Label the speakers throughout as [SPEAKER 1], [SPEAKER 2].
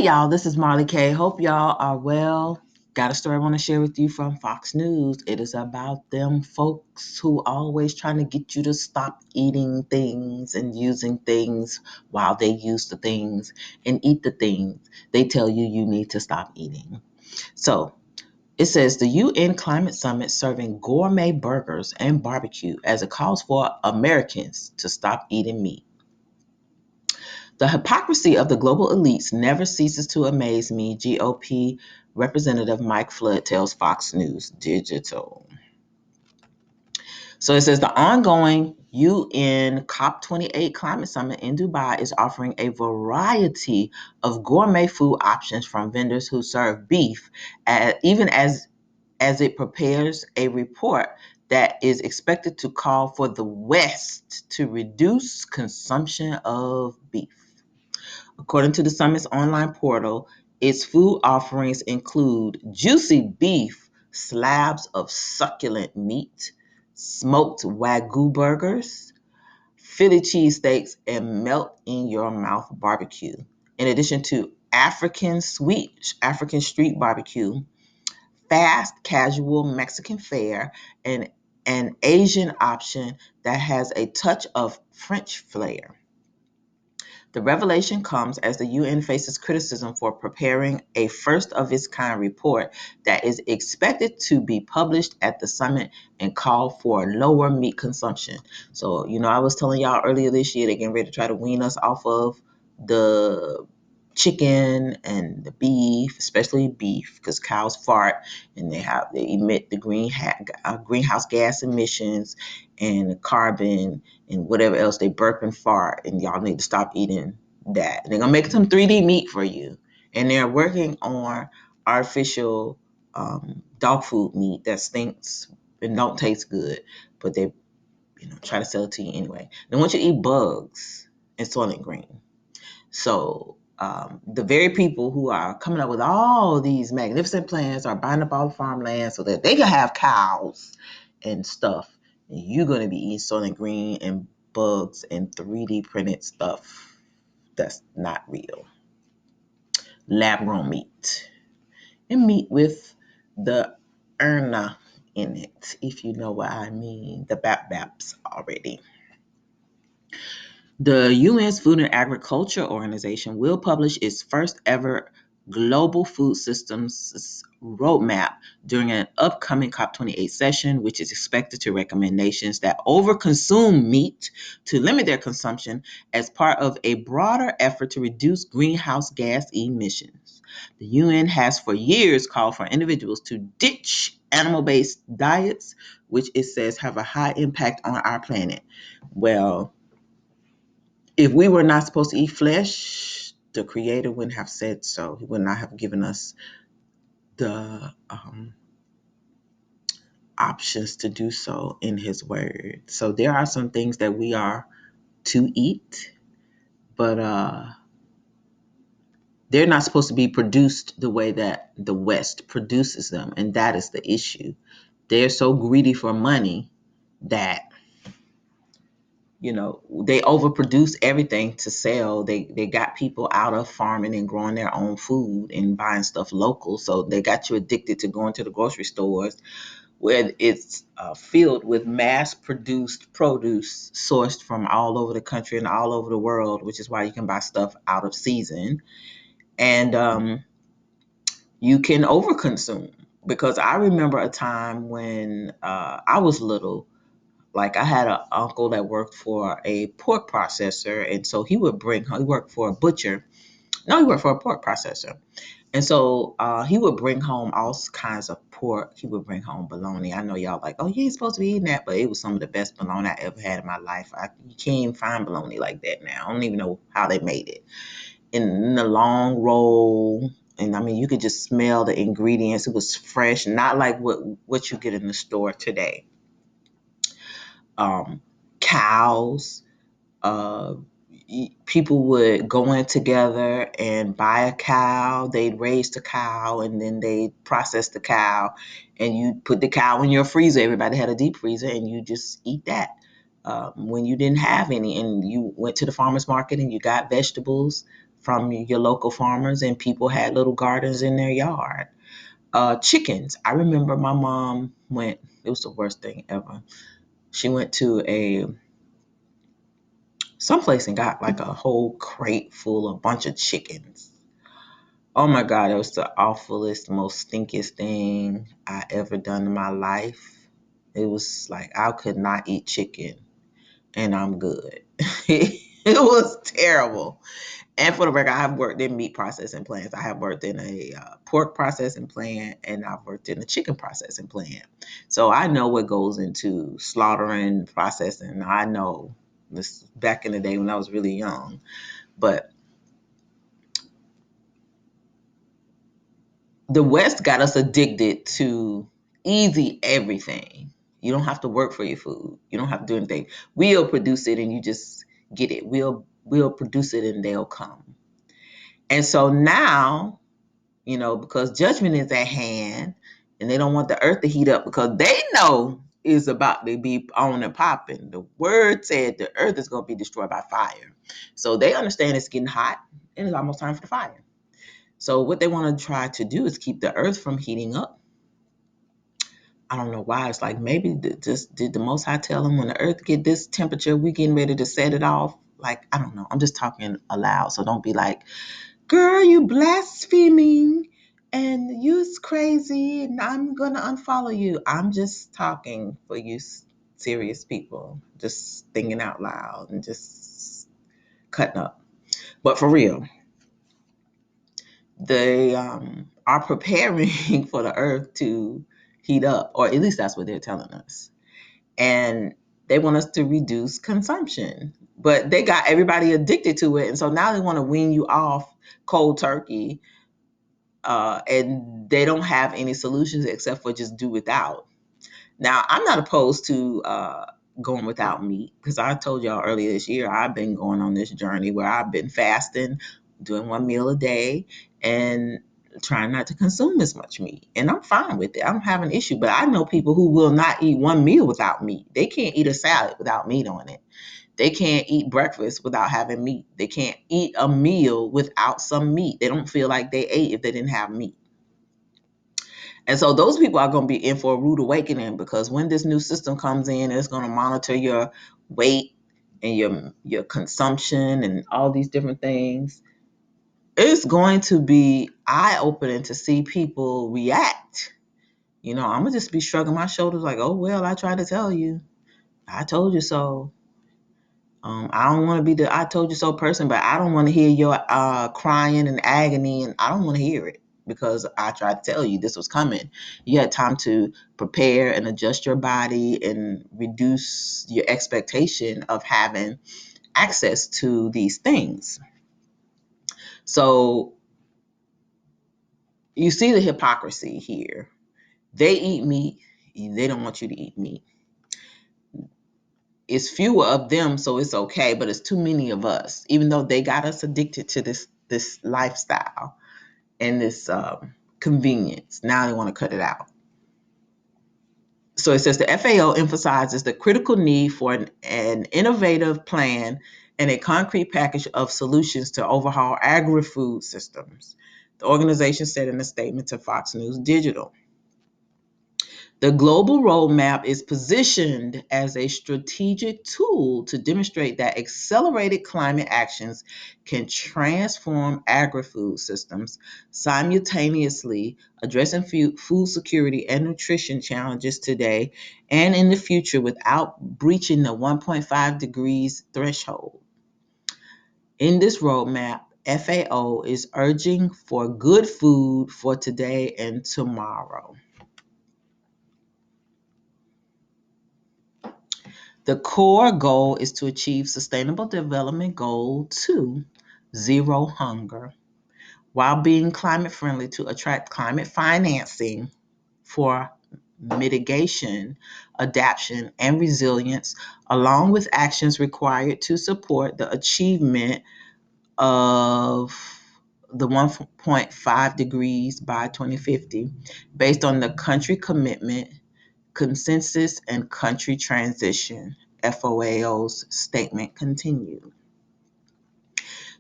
[SPEAKER 1] Hey y'all, this is Marley K. Hope y'all are well. Got a story I want to share with you from Fox News. It is about them folks who always trying to get you to stop eating things and using things while they use the things and eat the things they tell you you need to stop eating. So it says the UN Climate Summit serving gourmet burgers and barbecue as it calls for Americans to stop eating meat. The hypocrisy of the global elites never ceases to amaze me, GOP Representative Mike Flood tells Fox News Digital. So it says the ongoing UN COP28 climate summit in Dubai is offering a variety of gourmet food options from vendors who serve beef, even as it prepares a report that is expected to call for the West to reduce consumption of beef. According to the summit's online portal, its food offerings include juicy beef, slabs of succulent meat, smoked Wagyu burgers, Philly cheesesteaks, and melt in your mouth barbecue. In addition to African street barbecue, fast casual Mexican fare, and an Asian option that has a touch of French flair. The revelation comes as the UN faces criticism for preparing a first of its kind report that is expected to be published at the summit and call for lower meat consumption. So, I was telling y'all earlier this year they're getting ready to try to wean us off of the chicken and the beef, especially beef, because cows fart and they emit the greenhouse gas emissions and carbon and whatever else they burp and fart, and y'all need to stop eating that. They're gonna make some 3D meat for you, and they're working on artificial dog food meat that stinks and don't taste good, but they try to sell it to you anyway. They want you to eat bugs and Soylent Green. So the very people who are coming up with all these magnificent plans are buying up all the farmland so that they can have cows and stuff. And you're going to be eating Soylent Green and bugs and 3D printed stuff that's not real. Lab grown meat. And meat with the erna in it, if you know what I mean. The baps already. The UN's Food and Agriculture Organization will publish its first ever global food systems roadmap during an upcoming COP28 session, which is expected to recommend nations that overconsume meat to limit their consumption as part of a broader effort to reduce greenhouse gas emissions. The UN has for years called for individuals to ditch animal-based diets, which it says have a high impact on our planet. Well, if we were not supposed to eat flesh, the Creator wouldn't have said so. He would not have given us the options to do so in His Word. So there are some things that we are to eat, but they're not supposed to be produced the way that the West produces them, and that is the issue. They're so greedy for money that they overproduce everything to sell. They got people out of farming and growing their own food and buying stuff local, so they got you addicted to going to the grocery stores where it's filled with mass produced produce sourced from all over the country and all over the world, which is why you can buy stuff out of season, and you can overconsume. Because I remember a time when I was little. Like, I had an uncle that worked for a pork processor, and so he worked for a butcher. No, he worked for a pork processor. And so he would bring home all kinds of pork. He would bring home bologna. I know y'all like, oh, you ain't supposed to be eating that, but it was some of the best bologna I ever had in my life. You can't even find bologna like that now. I don't even know how they made it. In the long roll, and I mean, you could just smell the ingredients. It was fresh, not like what you get in the store today. Cows. Uh, People would go in together and buy a cow. They'd raise the cow and then they'd process the cow. And you put the cow in your freezer. Everybody had a deep freezer and you just eat that. When you didn't have any and you went to the farmer's market and you got vegetables from your local farmers, and people had little gardens in their yard. Chickens. I remember my mom went, it was the worst thing ever. She went to someplace and got like a whole crate full of a bunch of chickens. Oh my God, it was the awfulest, most stinkiest thing I ever done in my life. It was like I could not eat chicken and I'm good. It was terrible. And for the record, I have worked in meat processing plants. I have worked in a pork processing plant, and I've worked in a chicken processing plant. So I know what goes into slaughtering, processing. I know this back in the day when I was really young. But the West got us addicted to easy everything. You don't have to work for your food. You don't have to do anything. We'll produce it and you just get it. We'll produce it and they'll come. And so now, because judgment is at hand and they don't want the earth to heat up because they know it's about to be on and popping. The word said the earth is going to be destroyed by fire. So they understand it's getting hot and it's almost time for the fire. So what they want to try to do is keep the earth from heating up. I don't know why. It's like maybe just did the Most High tell them when the earth get this temperature, we getting ready to set it off. Like, I don't know. I'm just talking aloud. So don't be like, girl, you blaspheming and you's crazy and I'm going to unfollow you. I'm just talking for you serious people, just thinking out loud and just cutting up. But for real, they are preparing for the earth to heat up, or at least that's what they're telling us. And they want us to reduce consumption, but they got everybody addicted to it. And so now they want to wean you off cold turkey, and they don't have any solutions except for just do without. Now, I'm not opposed to going without meat because I told y'all earlier this year I've been going on this journey where I've been fasting, doing one meal a day, and trying not to consume as much meat. And I'm fine with it. I don't have an issue. But I know people who will not eat one meal without meat. They can't eat a salad without meat on it. They can't eat breakfast without having meat. They can't eat a meal without some meat. They don't feel like they ate if they didn't have meat. And so those people are going to be in for a rude awakening because when this new system comes in, it's going to monitor your weight and your consumption and all these different things. It's going to be eye-opening to see people react. I'm going to just be shrugging my shoulders like, oh, well, I tried to tell you. I told you so. I don't want to be the I told you so person, but I don't want to hear your crying and agony, and I don't want to hear it because I tried to tell you this was coming. You had time to prepare and adjust your body and reduce your expectation of having access to these things. So you see the hypocrisy here. They eat meat. They don't want you to eat meat. It's fewer of them, so it's okay, but it's too many of us, even though they got us addicted to this lifestyle and this convenience. Now they want to cut it out. So it says the FAO emphasizes the critical need for an innovative plan and a concrete package of solutions to overhaul agri-food systems. The organization said in a statement to Fox News Digital. The global roadmap is positioned as a strategic tool to demonstrate that accelerated climate actions can transform agri-food systems, simultaneously addressing food security and nutrition challenges today and in the future without breaching the 1.5 degrees threshold. In this roadmap, FAO is urging for good food for today and tomorrow. The core goal is to achieve Sustainable Development Goal 2, zero hunger, while being climate friendly to attract climate financing for mitigation, adaptation, and resilience, along with actions required to support the achievement of the 1.5 degrees by 2050, based on the country commitment, consensus, and country transition, FAO's statement continued.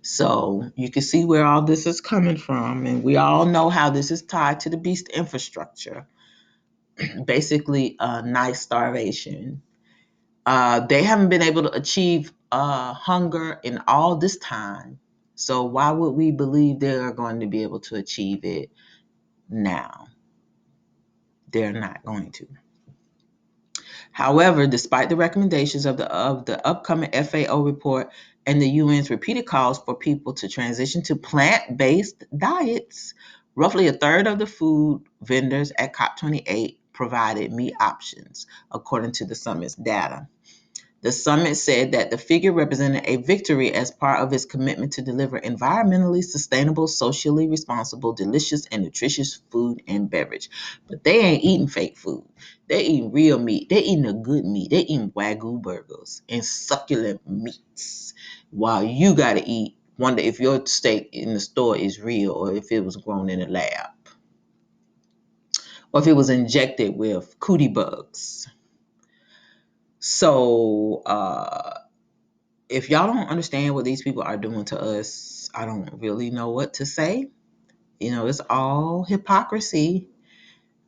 [SPEAKER 1] So you can see where all this is coming from. And we all know how this is tied to the beast infrastructure. Basically, nice starvation. They haven't been able to achieve hunger in all this time. So why would we believe they are going to be able to achieve it now? They're not going to. However, despite the recommendations of the upcoming FAO report and the UN's repeated calls for people to transition to plant-based diets, roughly a third of the food vendors at COP28 provided meat options, according to the summit's data. The summit said that the figure represented a victory as part of its commitment to deliver environmentally sustainable, socially responsible, delicious, and nutritious food and beverage. But they ain't eating fake food. They eating real meat. They eating a good meat. They eating Wagyu burgers and succulent meats. While you gotta wonder if your steak in the store is real or if it was grown in a lab. Or if it was injected with cootie bugs. So if y'all don't understand what these people are doing to us, I don't really know what to say. It's all hypocrisy.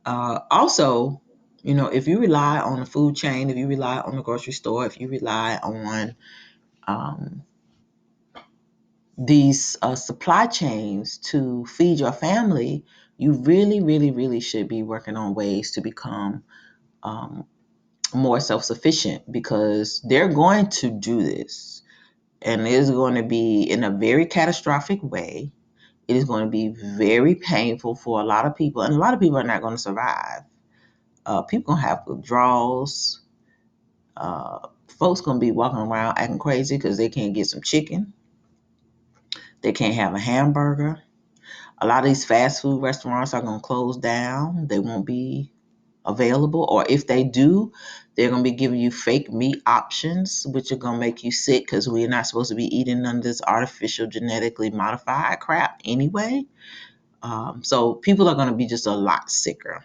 [SPEAKER 1] Also, if you rely on the food chain, if you rely on the grocery store, if you rely on these supply chains to feed your family, you really, really, really should be working on ways to become more self-sufficient, because they're going to do this. And it is going to be in a very catastrophic way. It is going to be very painful for a lot of people, and a lot of people are not going to survive. People going to have withdrawals. Folks going to be walking around acting crazy because they can't get some chicken. They can't have a hamburger. A lot of these fast food restaurants are going to close down. They won't be available, or if they do, they're going to be giving you fake meat options, which are going to make you sick, because we're not supposed to be eating none of this artificial genetically modified crap anyway. So people are going to be just a lot sicker,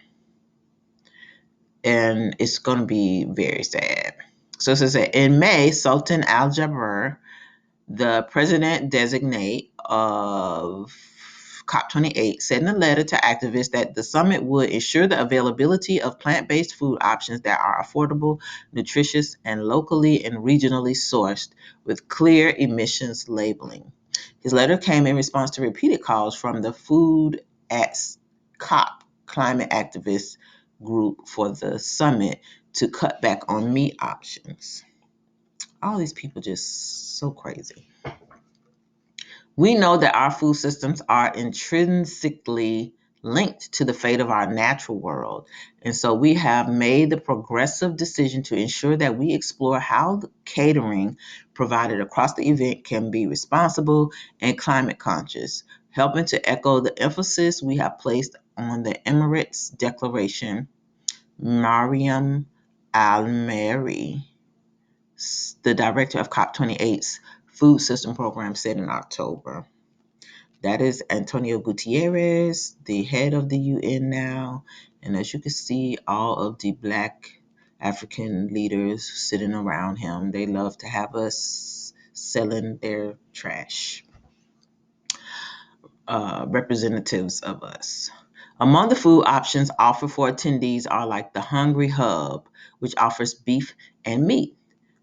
[SPEAKER 1] and it's going to be very sad. So as I said, in May, Sultan Al Jaber, the president designate of COP28, said in a letter to activists that the summit would ensure the availability of plant-based food options that are affordable, nutritious, and locally and regionally sourced with clear emissions labeling. His letter came in response to repeated calls from the Food at COP climate activist group for the summit to cut back on meat options. All these people just so crazy. We know that our food systems are intrinsically linked to the fate of our natural world. And so we have made the progressive decision to ensure that we explore how the catering provided across the event can be responsible and climate conscious, helping to echo the emphasis we have placed on the Emirates Declaration. Mariam Al-Meri, the director of COP28's Food System Program, said in October. That is Antonio Gutierrez, the head of the UN now. And as you can see, all of the Black African leaders sitting around him, they love to have us selling their trash. Representatives of us. Among the food options offered for attendees are like the Hungry Hub, which offers beef and meat.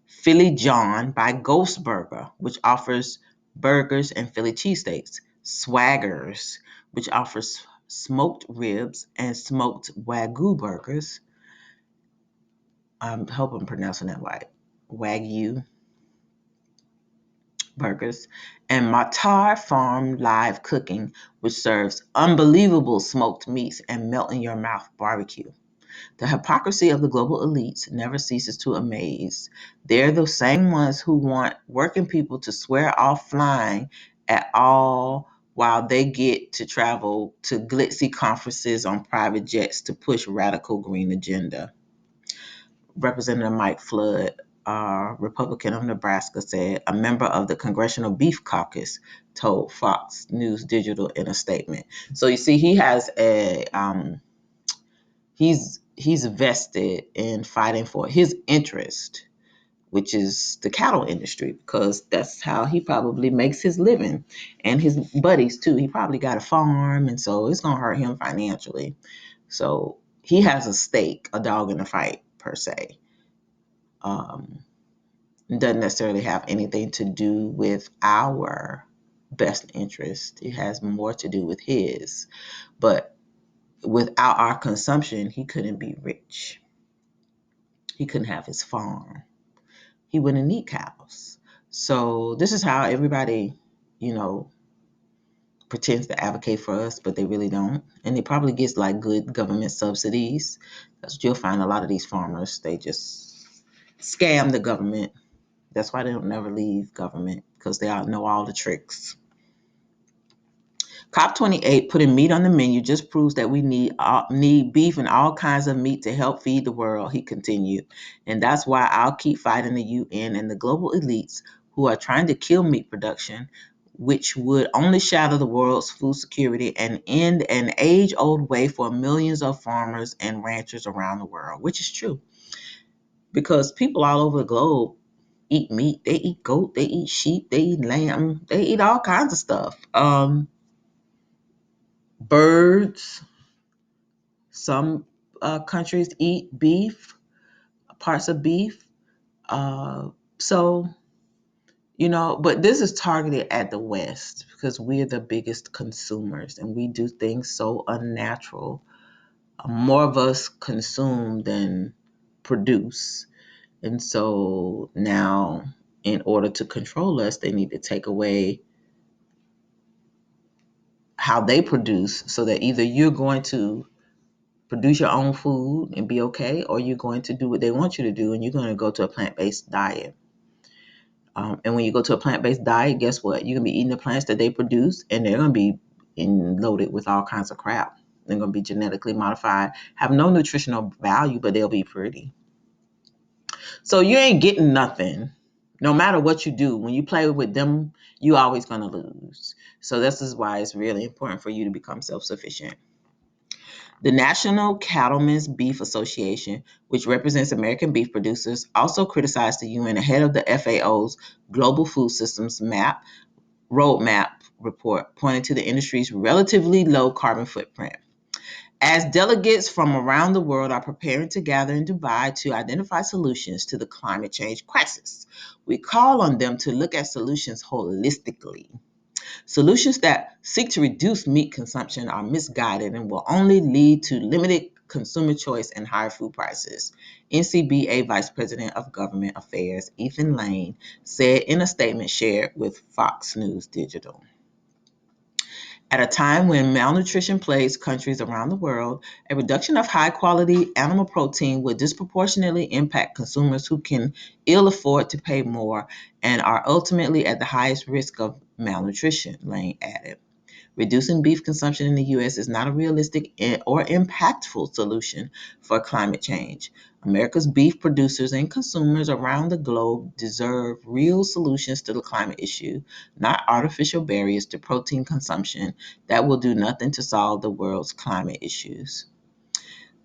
[SPEAKER 1] Philly John by Ghost Burger, which offers burgers and Philly cheesesteaks. Swaggers, which offers smoked ribs and smoked Wagyu burgers. I hope I'm pronouncing that right. Wagyu burgers. And Matar Farm Live Cooking, which serves unbelievable smoked meats and melt in your mouth barbecue. The hypocrisy of the global elites never ceases to amaze. They're the same ones who want working people to swear off flying at all while they get to travel to glitzy conferences on private jets to push radical green agenda. Representative Mike Flood, Republican of Nebraska, said a member of the Congressional Beef Caucus told Fox News Digital in a statement. So you see, he has he's vested in fighting for his interest which is the cattle industry, because that's how he probably makes his living, and his buddies too. He probably got a farm, and so it's gonna hurt him financially. So he has a stake, a dog in the fight per se. Um, doesn't necessarily have anything to do with our best interest. It has more to do with his. But without our consumption, he couldn't be rich. He couldn't have his farm. He wouldn't need cows. So this is how everybody, you know, pretends to advocate for us, but they really don't. And they probably gets like good government subsidies. That's what you'll find a lot of these farmers. They just scam the government. That's why they don't never leave government, because they all know all the tricks. COP28 putting meat on the menu just proves that we need beef and all kinds of meat to help feed the world, he continued. And that's why I'll keep fighting the UN and the global elites who are trying to kill meat production, which would only shatter the world's food security and end an age old way for millions of farmers and ranchers around the world, which is true. Because people all over the globe eat meat. They eat goat, they eat sheep, they eat lamb, they eat all kinds of stuff. Birds. Some countries eat beef, parts of beef. Uh, so, but this is targeted at the West because we're the biggest consumers and we do things so unnatural. More of us consume than produce. And so now, in order to control us, they need to take away how they produce so that either you're going to produce your own food and be okay, or you're going to do what they want you to do and you're going to go to a plant-based diet. And when you go to a plant-based diet, guess what? You're going to be eating the plants that they produce, and they're going to be loaded with all kinds of crap. They're going to be genetically modified, have no nutritional value, but they'll be pretty. So you ain't getting nothing. No matter what you do, when you play with them, you always going to lose. So this is why it's really important for you to become self-sufficient. The National Cattlemen's Beef Association, which represents American beef producers, also criticized the UN ahead of the FAO's Global Food Systems Roadmap report, pointing to the industry's relatively low carbon footprint. As delegates from around the world are preparing to gather in Dubai to identify solutions to the climate change crisis, we call on them to look at solutions holistically. Solutions that seek to reduce meat consumption are misguided and will only lead to limited consumer choice and higher food prices, NCBA Vice President of Government Affairs Ethan Lane said in a statement shared with Fox News Digital. At a time when malnutrition plagues countries around the world, a reduction of high quality animal protein would disproportionately impact consumers who can ill afford to pay more and are ultimately at the highest risk of malnutrition, Lane added. Reducing beef consumption in the U.S. is not a realistic or impactful solution for climate change. America's beef producers and consumers around the globe deserve real solutions to the climate issue, not artificial barriers to protein consumption that will do nothing to solve the world's climate issues.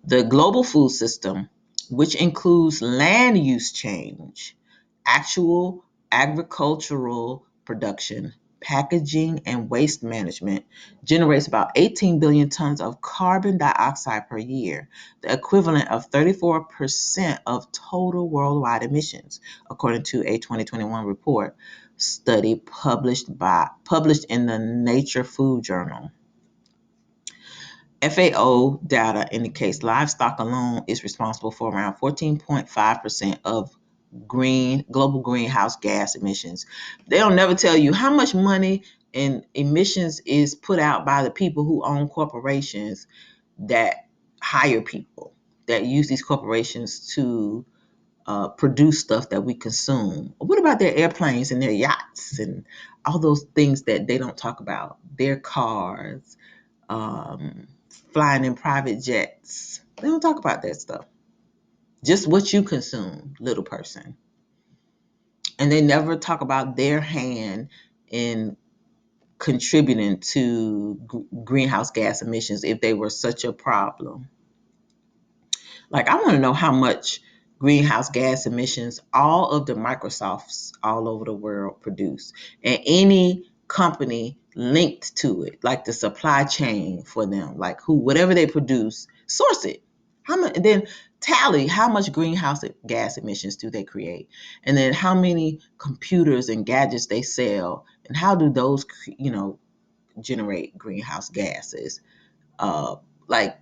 [SPEAKER 1] The global food system, which includes land use change, actual agricultural production, packaging, and waste management, generates about 18 billion tons of carbon dioxide per year, the equivalent of 34% of total worldwide emissions, according to a 2021 report study published in the Nature Food Journal. FAO data indicates livestock alone is responsible for around 14.5% of global greenhouse gas emissions. They don't never tell you how much money in emissions is put out by the people who own corporations that hire people, that use these corporations to produce stuff that we consume. What about their airplanes and their yachts and all those things that they don't talk about? Their cars, um, flying in private jets. They don't talk about that stuff. Just what you consume, little person. And they never talk about their hand in contributing to greenhouse gas emissions if they were such a problem. Like, I want to know how much greenhouse gas emissions all of the Microsofts all over the world produce, and any company linked to it, like the supply chain for them, like whatever they produce, source it. How much, and then tally how much greenhouse gas emissions do they create, and then how many computers and gadgets they sell, and how do those generate greenhouse gases. Like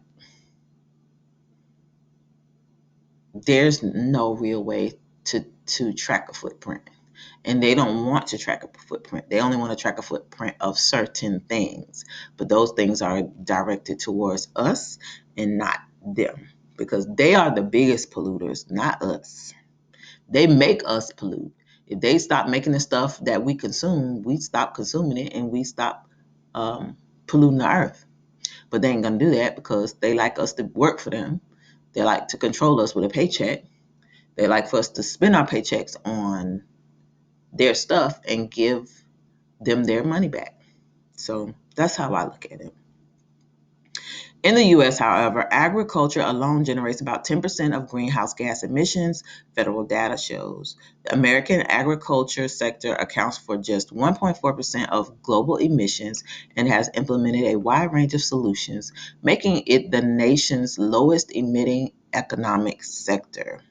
[SPEAKER 1] there's no real way to track a footprint, and they don't want to track a footprint. They only want to track a footprint of certain things, but those things are directed towards us and not them, because they are the biggest polluters, not us. They make us pollute. If they stop making the stuff that we consume, we stop consuming it and we stop polluting the earth. But they ain't gonna do that because they like us to work for them. They like to control us with a paycheck. They like for us to spend our paychecks on their stuff and give them their money back. So that's how I look at it. In the US, however, agriculture alone generates about 10% of greenhouse gas emissions, federal data shows. The American agriculture sector accounts for just 1.4% of global emissions and has implemented a wide range of solutions, making it the nation's lowest emitting economic sector.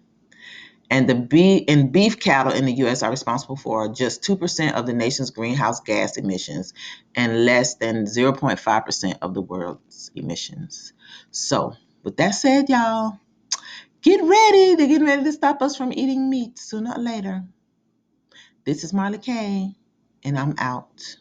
[SPEAKER 1] And beef cattle in the U.S. are responsible for just 2% of the nation's greenhouse gas emissions and less than 0.5% of the world's emissions. So, with that said, y'all, get ready. They're getting ready to stop us from eating meat sooner or later. This is Marla Kay, and I'm out.